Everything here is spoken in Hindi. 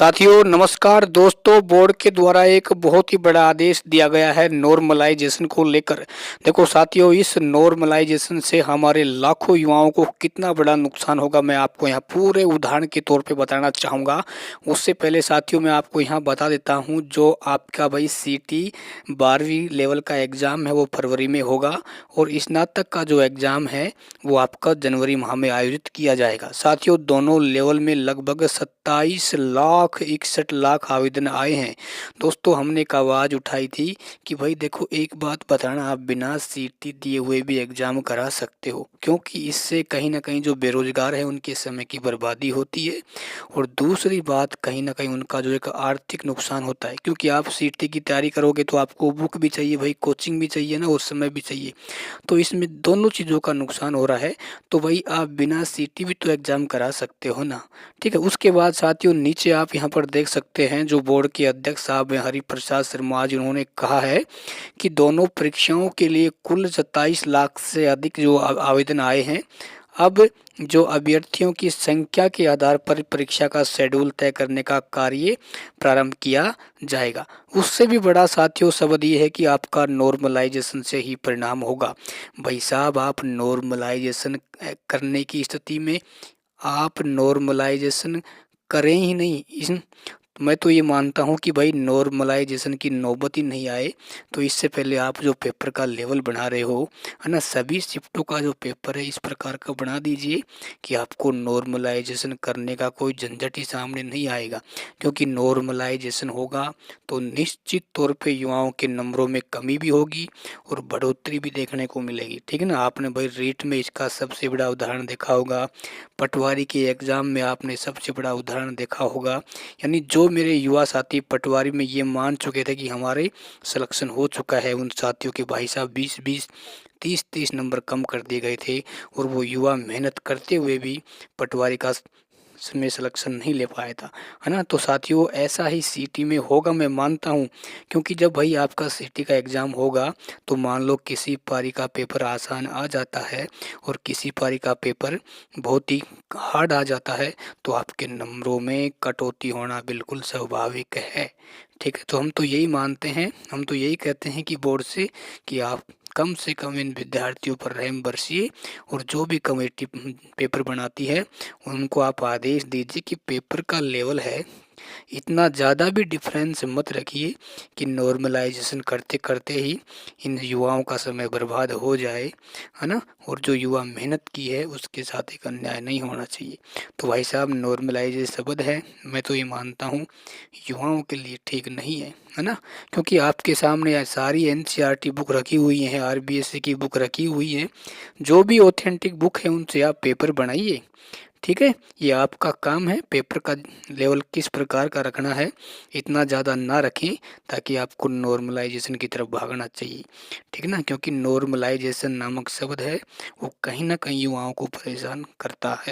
साथियों नमस्कार दोस्तों, बोर्ड के द्वारा एक बहुत ही बड़ा आदेश दिया गया है नॉर्मलाइजेशन को लेकर। देखो साथियों, इस नॉर्मलाइजेशन से हमारे लाखों युवाओं को कितना बड़ा नुकसान होगा मैं आपको यहाँ पूरे उदाहरण के तौर पे बताना चाहूँगा। उससे पहले साथियों मैं आपको यहाँ बता देता हूँ, जो आपका भाई सीटी 12वीं लेवल का एग्ज़ाम है वो फरवरी में होगा और स्नातक का जो एग्ज़ाम है वो आपका जनवरी माह में आयोजित किया जाएगा। साथियों दोनों लेवल में लगभग 27,61,00,000 आवेदन आए हैं। दोस्तों हमने एक आवाज़ उठाई थी कि भाई देखो, एक बात बताना, आप बिना सीटी दिए हुए भी एग्ज़ाम करा सकते हो, क्योंकि इससे कहीं ना कहीं जो बेरोजगार है उनके समय की बर्बादी होती है और दूसरी बात कहीं ना कहीं उनका जो एक आर्थिक नुकसान होता है, क्योंकि आप सीटी की तैयारी करोगे तो आपको बुक भी चाहिए भाई, कोचिंग भी चाहिए ना, और समय भी चाहिए। तो इसमें दोनों चीज़ों का नुकसान हो रहा है। तो भाई आप बिना सीटी भी तो एग्ज़ाम करा सकते हो ना। ठीक है, उसके बाद साथियों नीचे आप यहाँ पर देख सकते हैं, जो बोर्ड के अध्यक्ष साहब हैं हरिप्रसाद शर्मा जी, उन्होंने कहा है कि दोनों परीक्षाओं के लिए कुल 27 लाख से अधिक जो आवेदन आए हैं। अब जो अभ्यर्थियों की संख्या के आधार पर परीक्षा का शेड्यूल तय करने का कार्य प्रारंभ किया जाएगा। उससे भी बड़ा साथियों शब्द ये है कि आपका नॉर्मलाइजेशन से ही परिणाम होगा। भाई साहब, आप नॉर्मलाइजेशन करने की स्थिति में आप नॉर्मलाइजेशन करें ही नहीं। इस मैं तो ये मानता हूँ कि भाई नॉर्मलाइजेशन की नौबत ही नहीं आए। तो इससे पहले आप जो पेपर का लेवल बना रहे हो, है ना, सभी शिफ्टों का जो पेपर है इस प्रकार का बना दीजिए कि आपको नॉर्मलाइजेशन करने का कोई झंझट ही सामने नहीं आएगा। क्योंकि नॉर्मलाइजेशन होगा तो निश्चित तौर पे युवाओं के नंबरों में कमी भी होगी और बढ़ोतरी भी देखने को मिलेगी। ठीक है ना, आपने भाई रीट में इसका सबसे बड़ा उदाहरण देखा होगा, पटवारी के एग्ज़ाम में आपने सबसे बड़ा उदाहरण देखा होगा। यानी जो मेरे युवा साथी पटवारी में ये मान चुके थे कि हमारे सिलेक्शन हो चुका है, उन साथियों के भाई साहब 20-20 30-30 नंबर कम कर दिए गए थे और वो युवा मेहनत करते हुए भी पटवारी का में सिलेक्शन नहीं ले पाया था, है ना। तो साथियों ऐसा ही सीटी में होगा मैं मानता हूँ, क्योंकि जब भाई आपका सीटी का एग्ज़ाम होगा तो मान लो किसी पारी का पेपर आसान आ जाता है और किसी पारी का पेपर बहुत ही हार्ड आ जाता है, तो आपके नंबरों में कटौती होना बिल्कुल स्वाभाविक है। ठीक है, तो हम तो यही मानते हैं, हम तो यही कहते हैं कि बोर्ड से कि आप कम से कम इन विद्यार्थियों पर रहम बरसिए और जो भी कमेटी पेपर बनाती है उनको आप आदेश दीजिए कि पेपर का लेवल है, इतना ज़्यादा भी डिफरेंस मत रखिए कि नॉर्मलाइजेशन करते करते ही इन युवाओं का समय बर्बाद हो जाए, है ना। और जो युवा मेहनत की है उसके साथ एक अन्याय नहीं होना चाहिए। तो भाई साहब नॉर्मलाइजेशन शब्द है, मैं तो ये मानता हूँ युवाओं के लिए ठीक नहीं है ना। क्योंकि आपके सामने सारी एनसीईआरटी बुक रखी हुई है, आरबीएससी की बुक रखी हुई है, जो भी ऑथेंटिक बुक है उनसे आप पेपर बनाइए। ठीक है, ये आपका काम है, पेपर का लेवल किस प्रकार का रखना है इतना ज़्यादा ना रखें ताकि आपको नॉर्मलाइजेशन की तरफ भागना चाहिए। ठीक है ना, क्योंकि नॉर्मलाइजेशन नामक शब्द है वो कहीं ना कहीं युवाओं को परेशान करता है।